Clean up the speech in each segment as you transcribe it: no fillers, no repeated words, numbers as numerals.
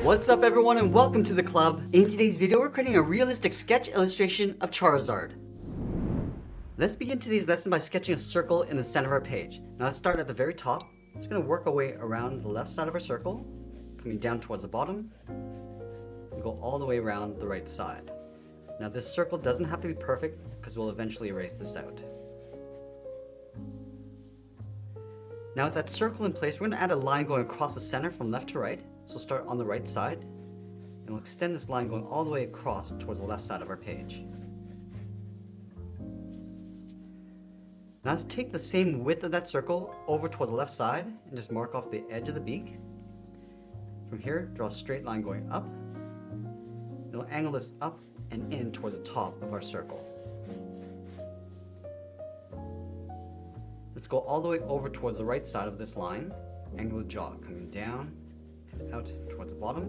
What's up everyone and welcome to the club. In today's video we're creating a realistic sketch illustration of Charizard. Let's begin today's lesson by sketching a circle in the center of our page. Now let's start at the very top. Just going to work our way around the left side of our circle, coming down towards the bottom, and go all the way around the right side. Now this circle doesn't have to be perfect because we'll eventually erase this out. Now with that circle in place, we're going to add a line going across the center from left to right. So we'll start on the right side, and we'll extend this line going all the way across towards the left side of our page. Now let's take the same width of that circle over towards the left side and just mark off the edge of the beak. From here, draw a straight line going up. Then we'll angle this up and in towards the top of our circle. Let's go all the way over towards the right side of this line, angle the jaw coming down and out towards the bottom,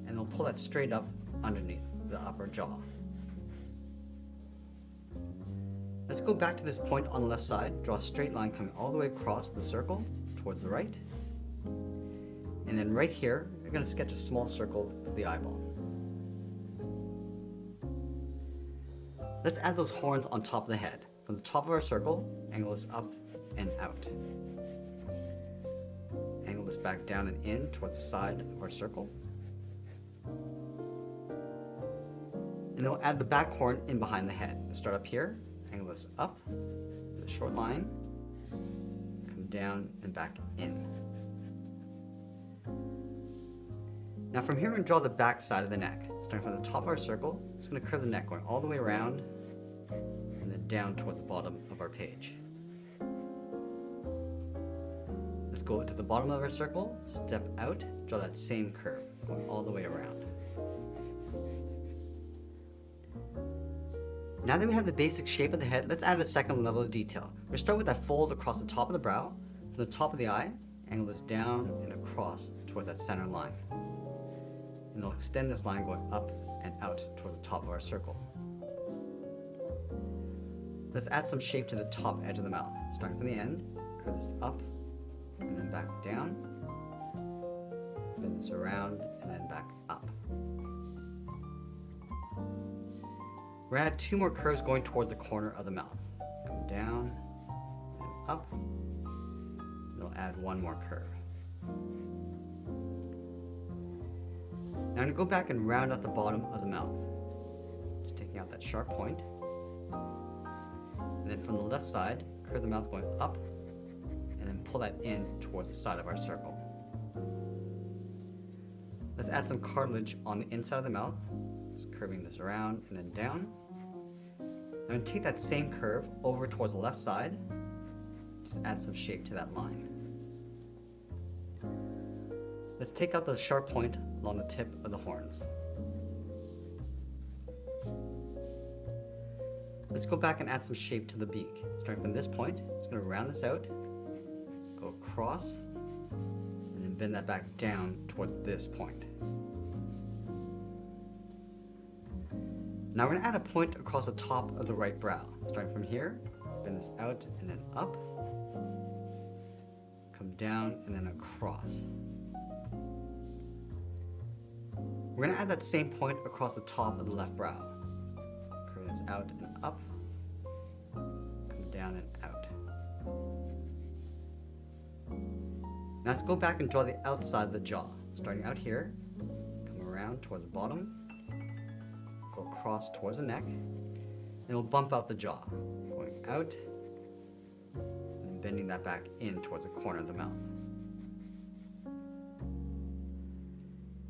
and we'll pull that straight up underneath the upper jaw. Let's go back to this point on the left side, draw a straight line coming all the way across the circle towards the right, and then right here we're going to sketch a small circle for the eyeball. Let's add those horns on top of the head. From the top of our circle, angle this up and out. Angle this back down and in towards the side of our circle. And then we'll add the back horn in behind the head. Let's start up here, angle this up, with a short line, come down and back in. Now from here, we're going to draw the back side of the neck. Starting from the top of our circle, it's going to curve the neck going all the way around and then down towards the bottom of our page. Let's go to the bottom of our circle, step out, draw that same curve, going all the way around. Now that we have the basic shape of the head, let's add a second level of detail. We'll start with that fold across the top of the brow. From the top of the eye, angle this down and across towards that center line. And we'll extend this line going up and out towards the top of our circle. Let's add some shape to the top edge of the mouth. Starting from the end, curve this up and then back down, bend this around and then back up. We're going to add two more curves going towards the corner of the mouth. Come down and up, and we'll add one more curve. Now I'm going to go back and round out the bottom of the mouth, just taking out that sharp point. And then from the left side, curve the mouth going up, and then pull that in towards the side of our circle. Let's add some cartilage on the inside of the mouth, just curving this around and then down. I'm going to take that same curve over towards the left side, just add some shape to that line. Let's take out the sharp point along the tip of the horns. Let's go back and add some shape to the beak. Starting from this point, just going to round this out, go across, and then bend that back down towards this point. Now we're going to add a point across the top of the right brow. Starting from here, bend this out and then up, come down and then across. We're going to add that same point across the top of the left brow. Curve this out and up, come down and out. Now let's go back and draw the outside of the jaw. Starting out here, come around towards the bottom, go across towards the neck, and we'll bump out the jaw, going out, and then bending that back in towards the corner of the mouth.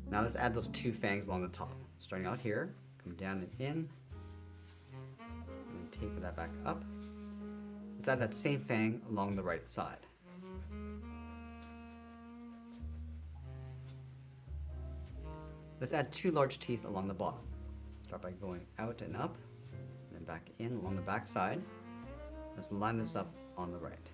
Now let's add those two fangs along the top. Starting out here, come down and in, and then taper that back up. Let's add that same fang along the right side. Let's add two large teeth along the bottom. Start by going out and up, and then back in along the back side. Let's line this up on the right.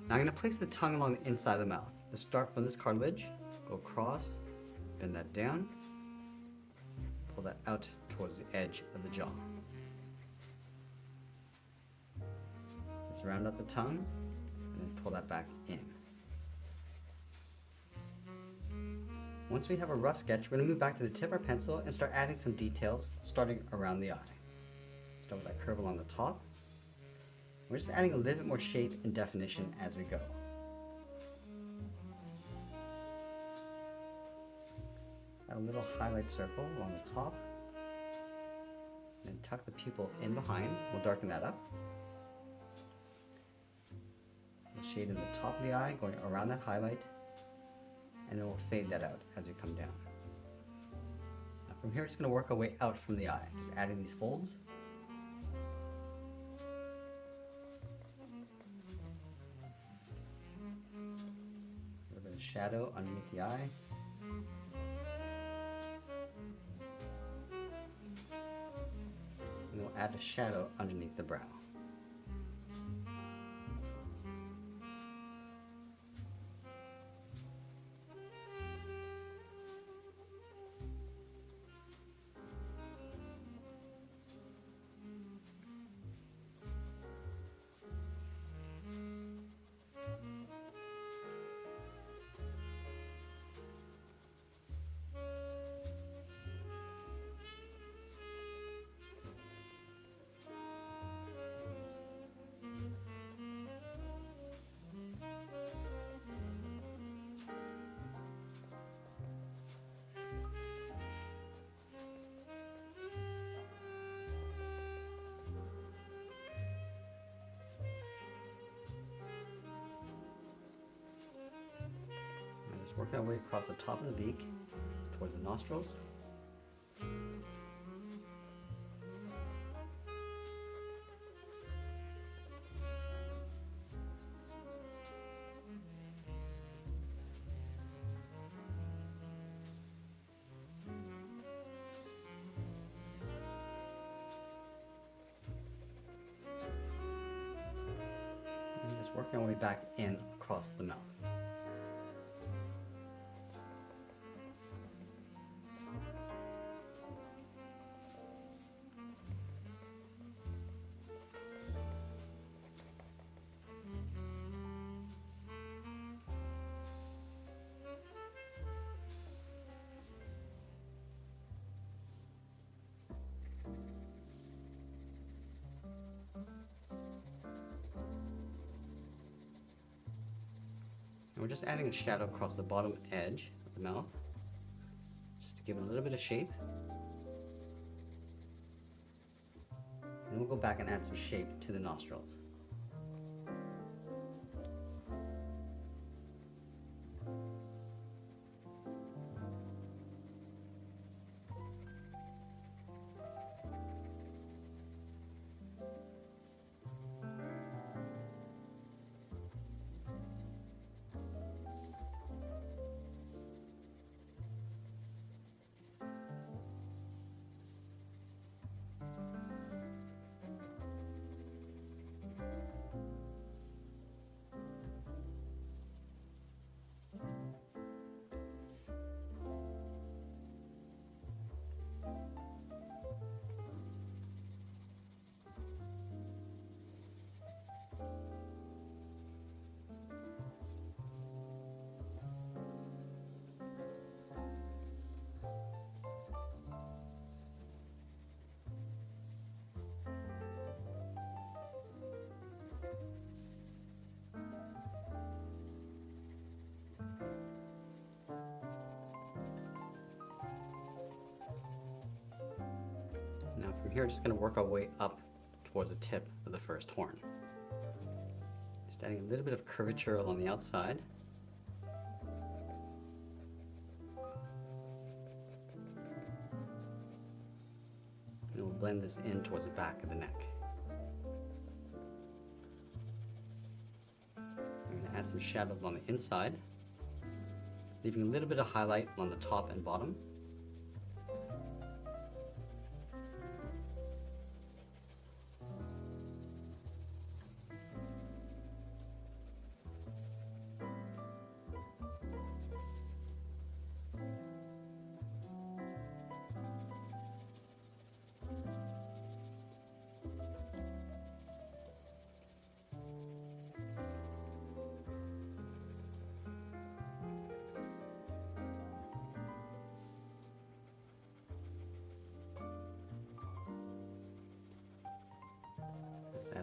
Now I'm going to place the tongue along the inside of the mouth. Let's start from this cartilage, go across, bend that down, pull that out towards the edge of the jaw. Let's round out the tongue, and then pull that back in. Once we have a rough sketch, we're going to move back to the tip of our pencil and start adding some details starting around the eye. Start with that curve along the top. We're just adding a little bit more shape and definition as we go. Add a little highlight circle along the top. And then tuck the pupil in behind. We'll darken that up. We'll shade in the top of the eye, going around that highlight. And then we'll fade that out as we come down. Now from here, it's going to work our way out from the eye, just adding these folds. A little bit of shadow underneath the eye. And we'll add a shadow underneath the brow. Just working our way across the top of the beak towards the nostrils. And just working our way back in across the mouth. And we're just adding a shadow across the bottom edge of the mouth, just to give it a little bit of shape. And we'll go back and add some shape to the nostrils. Now from here, just going to work our way up towards the tip of the first horn. Just adding a little bit of curvature along the outside. And we'll blend this in towards the back of the neck. I'm going to add some shadows on the inside, leaving a little bit of highlight on the top and bottom.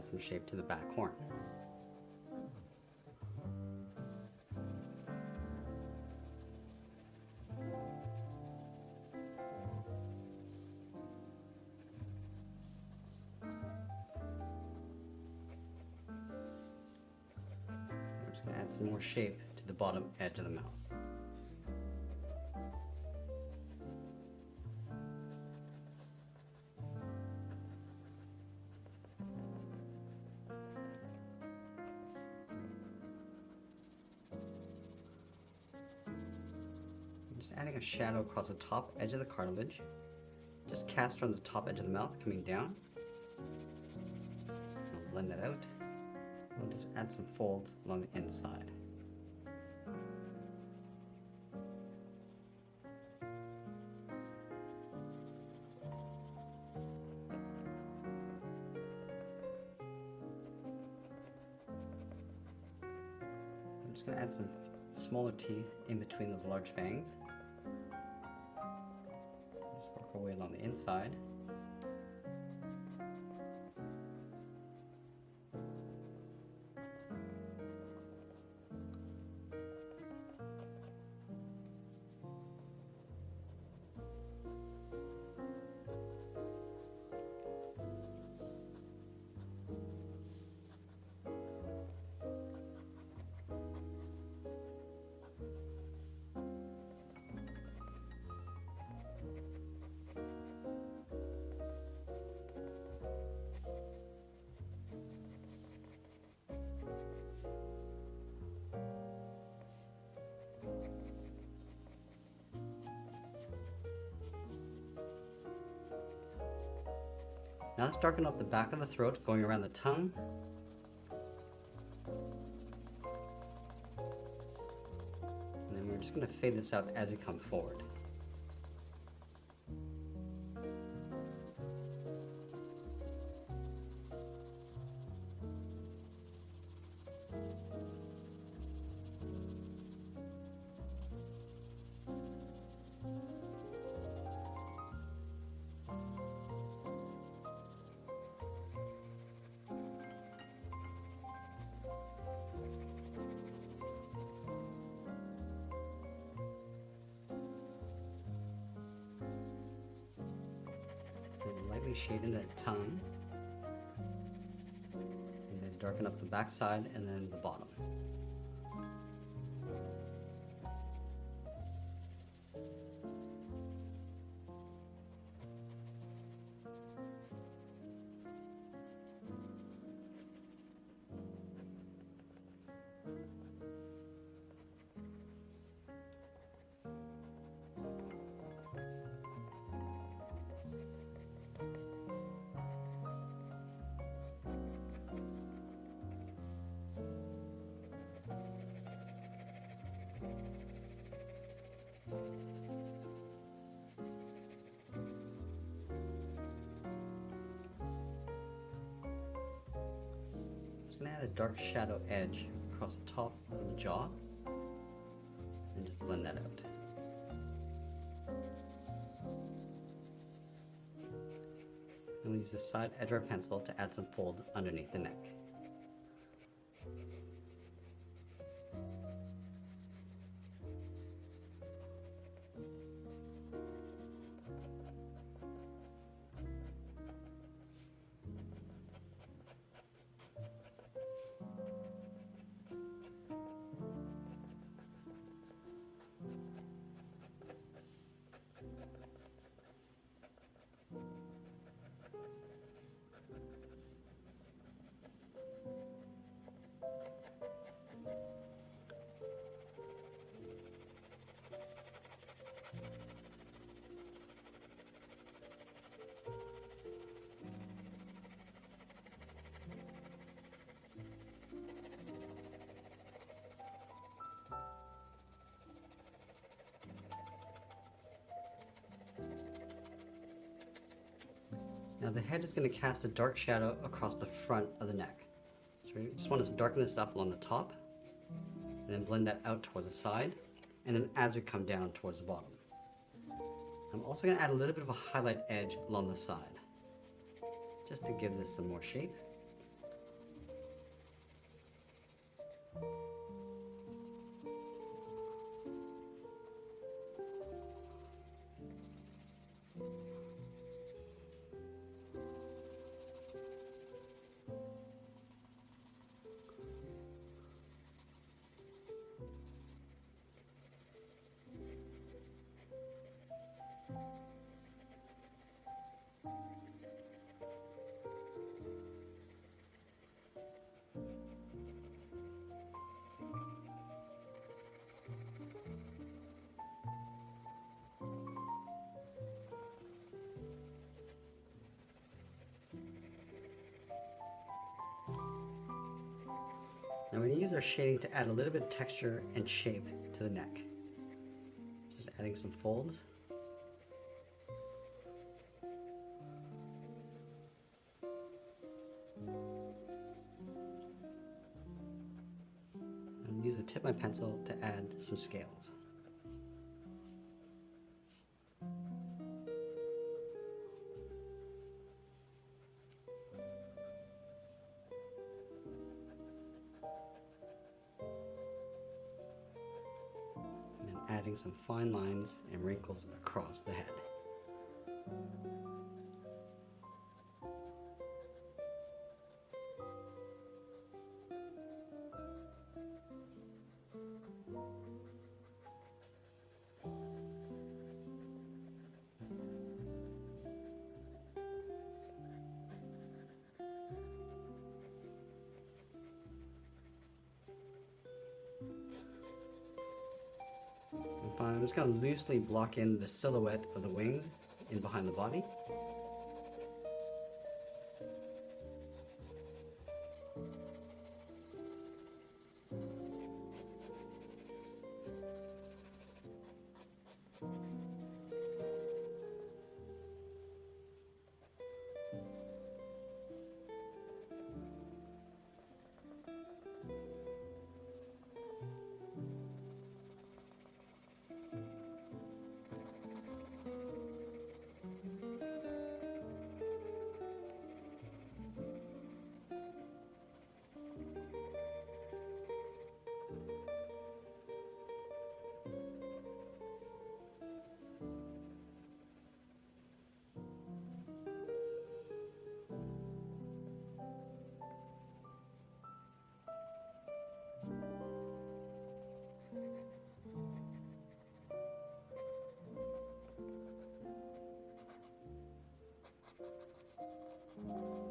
add some shape to the back horn. We're just going to add some more shape to the bottom edge of the mouth. Just adding a shadow across the top edge of the cartilage. Just cast from the top edge of the mouth coming down. I'll blend that out. We'll just add some folds along the inside. I'm just going to add some smaller teeth in between those large fangs. Just work our way along the inside. Now let's darken up the back of the throat, going around the tongue. And then we're just going to fade this out as we come forward. And lightly shade in the tongue, and then darken up the back side and then the bottom. Just going to add a dark shadow edge across the top of the jaw and just blend that out. And we'll use the side edge of our pencil to add some folds underneath the neck. Now the head is going to cast a dark shadow across the front of the neck. So we just want to darken this up along the top, and then blend that out towards the side, and then as we come down towards the bottom. I'm also going to add a little bit of a highlight edge along the side, just to give this some more shape. use our shading to add a little bit of texture and shape to the neck. Just adding some folds. And use the tip of my pencil to add some scales. Adding some fine lines and wrinkles across the head. I'm just going to loosely block in the silhouette of the wings in behind the body.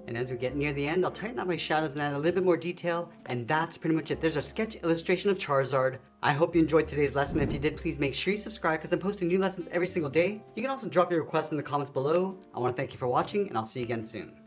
And as we get near the end, I'll tighten up my shadows and add a little bit more detail, and that's pretty much it. There's our sketch illustration of Charizard. I hope you enjoyed today's lesson. If you did, please make sure you subscribe because I'm posting new lessons every single day. You can also drop your requests in the comments below. I want to thank you for watching, and I'll see you again soon.